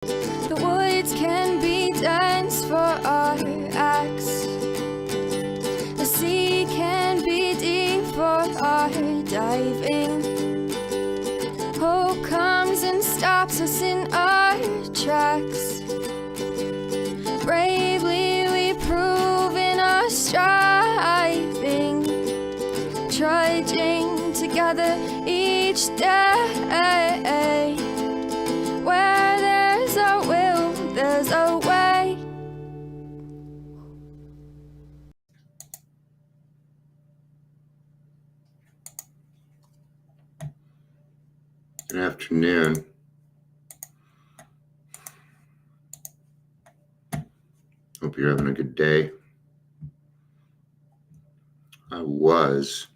The woods can be dense for our acts. The sea can be deep for our diving. Hope comes and stops us in our tracks. Bravely we prove in our striving, trudging together each day. Where there's a will, there's a way. Good afternoon. Hope you're having a good day. I was.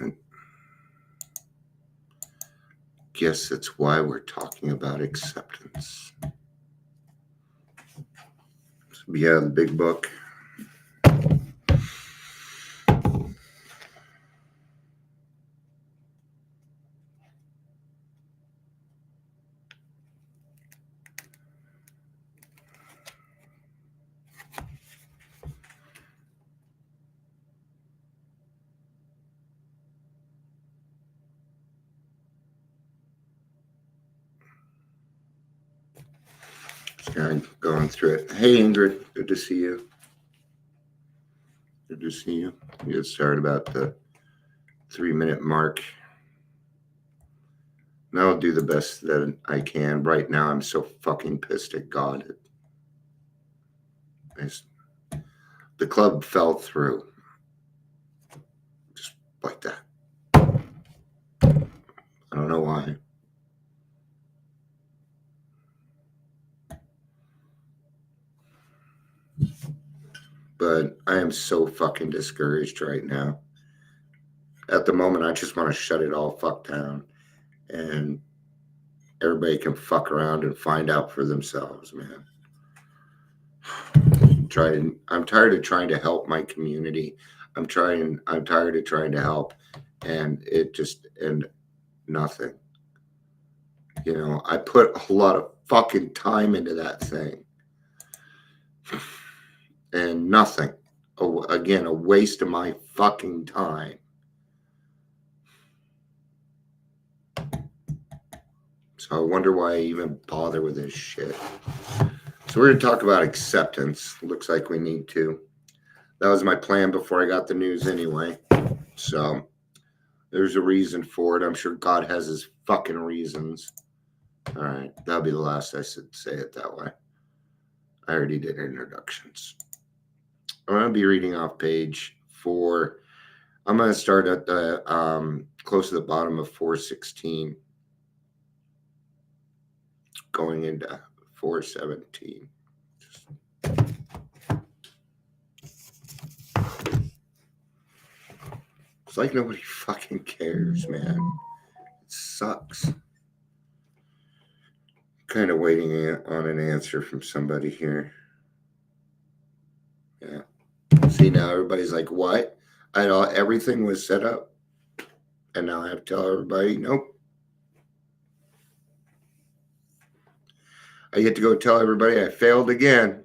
I guess that's why we're talking about acceptance. So, yeah, the big book. I'm going through it. Hey, Ingrid, good to see you. Good to see you. We get started about the 3-minute mark. Now I'll do the best that I can. Right now, I'm so fucking pissed at God. The club fell through. Just like that. I don't know why. But I am so fucking discouraged right now. At the moment, I just want to shut it all fuck down. And everybody can fuck around and find out for themselves, man. I'm tired of trying to help my community. I'm tired of trying to help. And nothing. You know, I put a lot of fucking time into that thing. And nothing. Again, a waste of my fucking time. So I wonder why I even bother with this shit. So we're going to talk about acceptance. Looks like we need to. That was my plan before I got the news anyway. So there's a reason for it. I'm sure God has his fucking reasons. All right. That'll be the last I should say it that way. I already did introductions. I'm going to be reading off page 4. I'm going to start at the close to the bottom of 416, going into 417. It's like nobody fucking cares, man. It sucks. Kind of waiting on an answer from somebody here. Yeah. See, now everybody's like, what? I know everything was set up. And now I have to tell everybody, nope. I get to go tell everybody I failed again.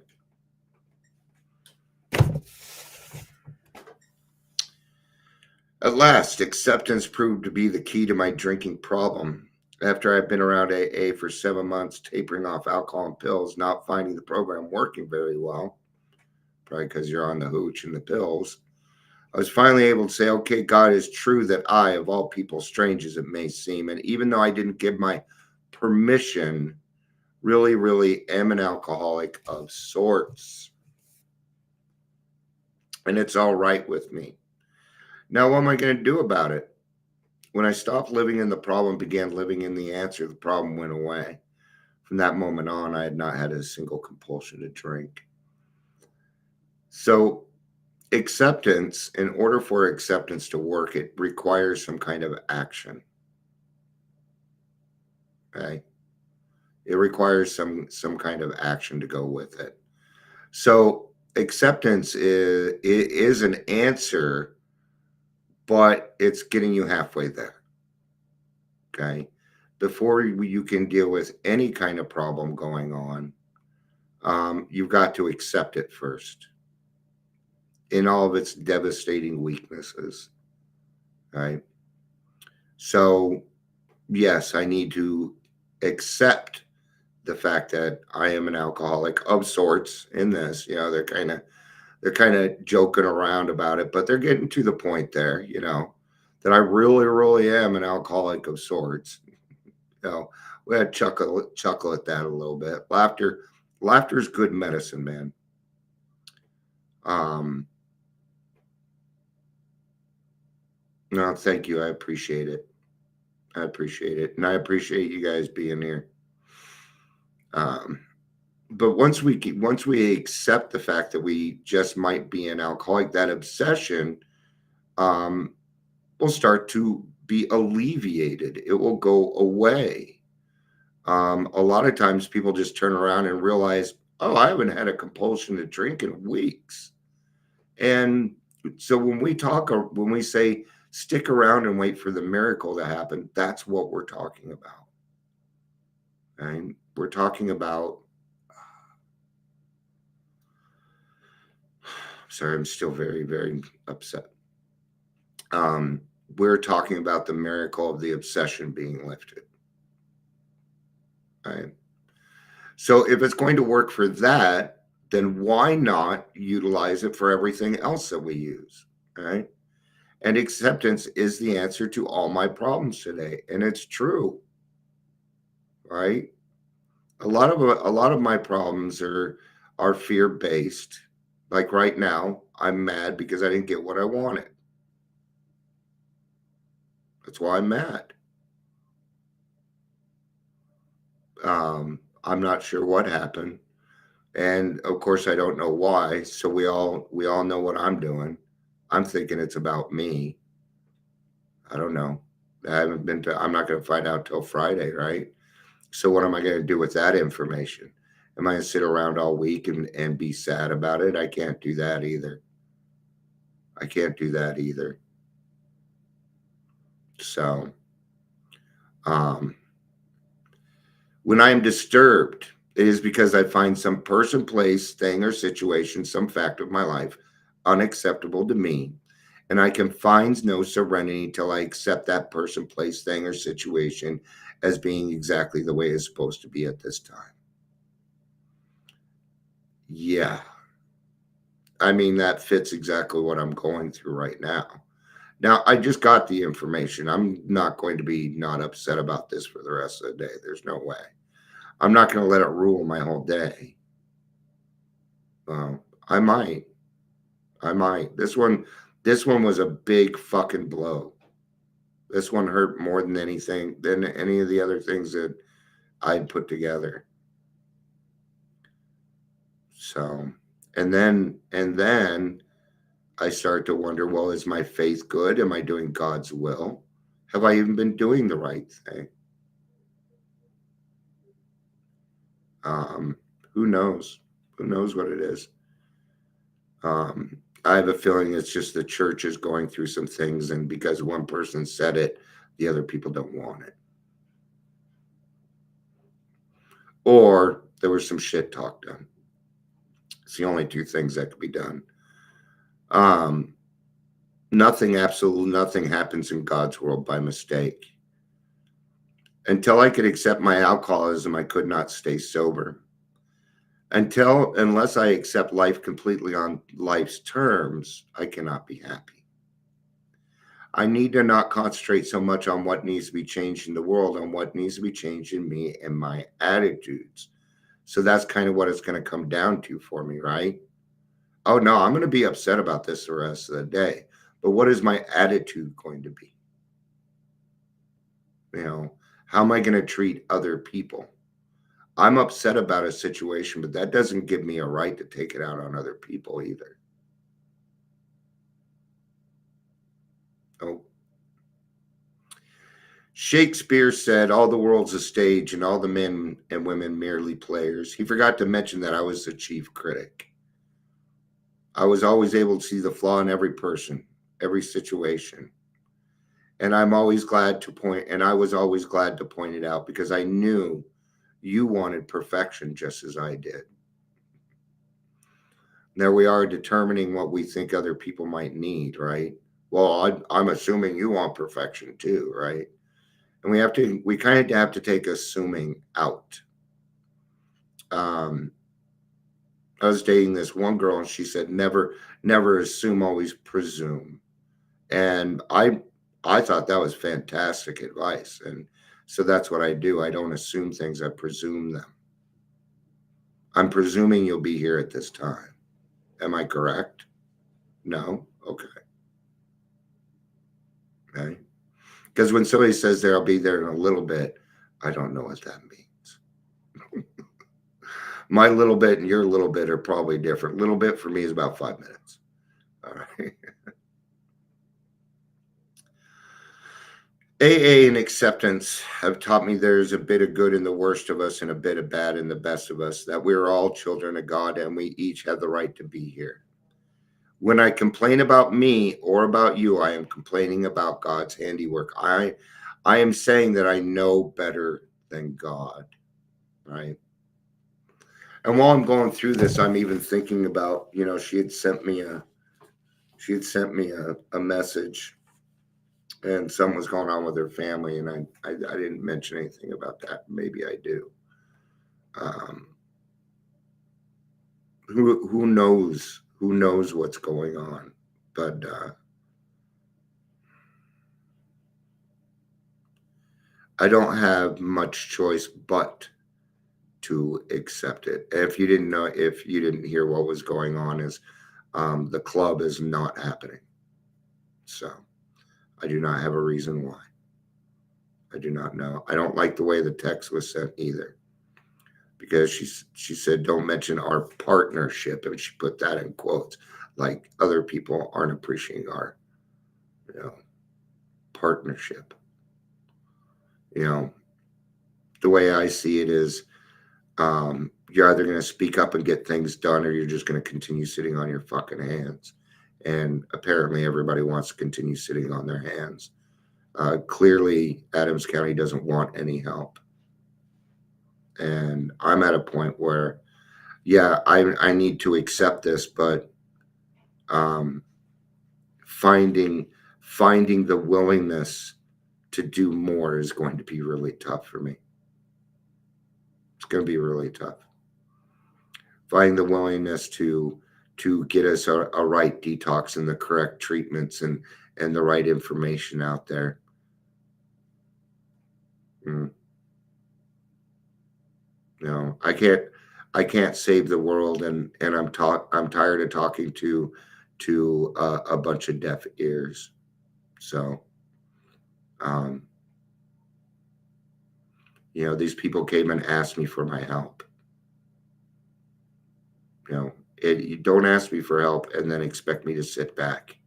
At last, acceptance proved to be the key to my drinking problem. After I've been around AA for 7 months, tapering off alcohol and pills, not finding the program working very well, probably because you're on the hooch and the pills, I was finally able to say, okay, God, is true that I, of all people, strange as it may seem, and even though I didn't give my permission, really am an alcoholic of sorts. And it's all right with me. Now, what am I going to do about it? When I stopped living in the problem, began living in the answer, the problem went away. From that moment on, I had not had a single compulsion to drink. So acceptance, in order for acceptance to work, it requires some kind of action. Okay? It requires some kind of action to go with it. So acceptance is an answer, but it's getting you halfway there. Okay? before you can deal with any kind of problem going on, you've got to accept it first in all of its devastating weaknesses, right? So, yes, I need to accept the fact that I am an alcoholic of sorts in this. They're kind of joking around about it, but they're getting to the point there, that I really, really am an alcoholic of sorts. We had chuckle at that a little bit. Laughter's good medicine, man. Um, no, thank you. I appreciate it. I appreciate it, and I appreciate you guys being here. Um, but once we accept the fact that we just might be an alcoholic, that obsession um, will start to be alleviated. It will go away. A lot of times people just turn around and realize, oh, I haven't had a compulsion to drink in weeks. And so when we say stick around and wait for the miracle to happen, that's what we're talking about. And we're talking about, sorry, I'm still very, very upset. We're talking about the miracle of the obsession being lifted. Right? So if it's going to work for that, then why not utilize it for everything else that we use? Right? And acceptance is the answer to all my problems today. And it's true. Right? A lot of my problems are fear based. Like right now, I'm mad because I didn't get what I wanted. That's why I'm mad. I'm not sure what happened, and of course I don't know why. So we all know what I'm doing. I'm thinking it's about me. I don't know. I'm not going to find out till Friday, right? So what am I going to do with that information? Am I going to sit around all week and be sad about it? I can't do that either. I can't do that either. So, um, when I am disturbed, it is because I find some person, place, thing, or situation, some fact of my life unacceptable to me, and I can find no serenity till I accept that person, place, thing, or situation as being exactly the way it's supposed to be at this time. Yeah. I mean, that fits exactly what I'm going through right now. Now, I just got the information. I'm not going to be not upset about this for the rest of the day. There's no way. I'm not going to let it rule my whole day. I might. This one was a big fucking blow. This one hurt more than anything, than any of the other things that I'd put together. So, and then I start to wonder, well, is my faith good? Am I doing God's will? Have I even been doing the right thing? Who knows? Who knows what it is? I have a feeling it's just the church is going through some things, and because one person said it, the other people don't want it. Or there was some shit talk done. It's the only two things that could be done. Absolutely nothing happens in God's world by mistake. Until I could accept my alcoholism, I could not stay sober. Unless I accept life completely on life's terms, I cannot be happy. I need to not concentrate so much on what needs to be changed in the world, on what needs to be changed in me and my attitudes. So that's kind of what it's going to come down to for me, right? Oh, no, I'm going to be upset about this the rest of the day. But what is my attitude going to be? How am I going to treat other people? I'm upset about a situation, but that doesn't give me a right to take it out on other people either. Oh. Shakespeare said, all the world's a stage and all the men and women merely players. He forgot to mention that I was the chief critic. I was always able to see the flaw in every person, every situation. And I'm always glad to point, and I was always glad to point it out because I knew you wanted perfection just as I did. There we are determining what we think other people might need, right? Well, I'm assuming you want perfection too, right? And we kind of have to take assuming out. Um, I was dating this one girl, and she said, never assume, always presume. And I thought that was fantastic advice. And so that's what I do. I don't assume things, I presume them. I'm presuming you'll be here at this time. Am I correct? No? Okay. Okay. Because when somebody says they'll be there in a little bit, I don't know what that means. My little bit and your little bit are probably different. Little bit for me is about 5 minutes. All right. AA and acceptance have taught me there's a bit of good in the worst of us and a bit of bad in the best of us, that we're all children of God and we each have the right to be here. When I complain about me or about you, I am complaining about God's handiwork. I am saying that I know better than God, right? And while I'm going through this, I'm even thinking about, she had sent me a message, and something was going on with her family, and I didn't mention anything about that. Maybe I do. Who knows? Who knows what's going on? But I don't have much choice but to accept it. If you didn't hear what was going on, is the club is not happening. So I do not have a reason why. I do not know. I don't like the way the text was sent either, because she said, don't mention our partnership, and she put that in quotes, like other people aren't appreciating our partnership. The way I see it is, you're either going to speak up and get things done, or you're just going to continue sitting on your fucking hands. And apparently everybody wants to continue sitting on their hands. Clearly Adams County doesn't want any help. And I'm at a point where, yeah, I need to accept this, but finding the willingness to do more is going to be really tough for me. It's going to be really tough. Finding the willingness to get us a right detox and the correct treatments and the right information out there. I can't save the world, and I'm tired of talking to a bunch of deaf ears. So, these people came and asked me for my help. You don't ask me for help and then expect me to sit back.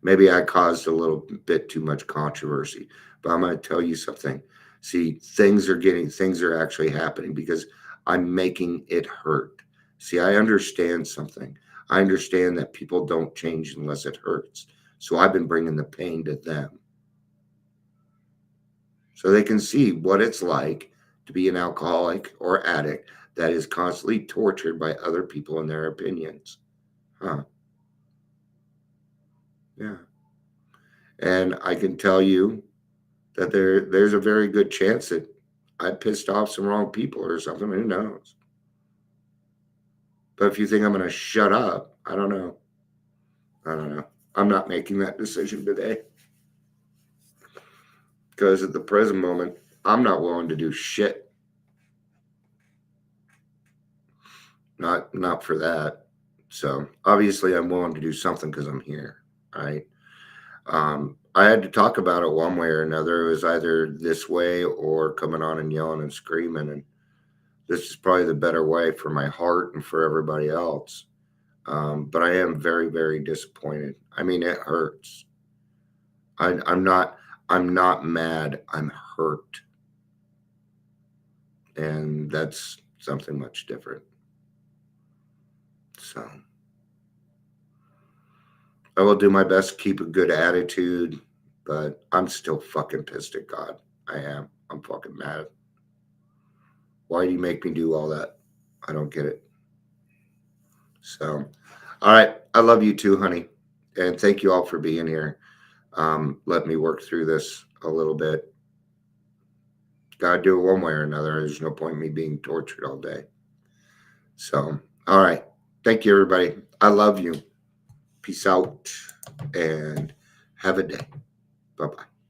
Maybe I caused a little bit too much controversy, but I'm going to tell you something. See, things are actually happening because I'm making it hurt. See, I understand something. I understand that people don't change unless it hurts. So I've been bringing the pain to them, so they can see what it's like to be an alcoholic or addict that is constantly tortured by other people and their opinions. Yeah. And I can tell you that there's a very good chance that I pissed off some wrong people or something. Who knows? But if you think I'm going to shut up, I don't know. I'm not making that decision today, because at the present moment, I'm not willing to do shit. Not for that. So obviously I'm willing to do something because I'm here, right? I had to talk about it one way or another. It was either this way or coming on and yelling and screaming. And this is probably the better way for my heart and for everybody else. But I am very, very disappointed. I mean, it hurts. I'm not mad. I'm hurt. And that's something much different. So I will do my best to keep a good attitude, but I'm still fucking pissed at God. I am. I'm fucking mad. Why do you make me do all that? I don't get it. So, all right. I love you too, honey. And thank you all for being here. Let me work through this a little bit. Gotta do it one way or another. There's no point in me being tortured all day. So, all right. Thank you, everybody. I love you. Peace out and have a day. Bye bye.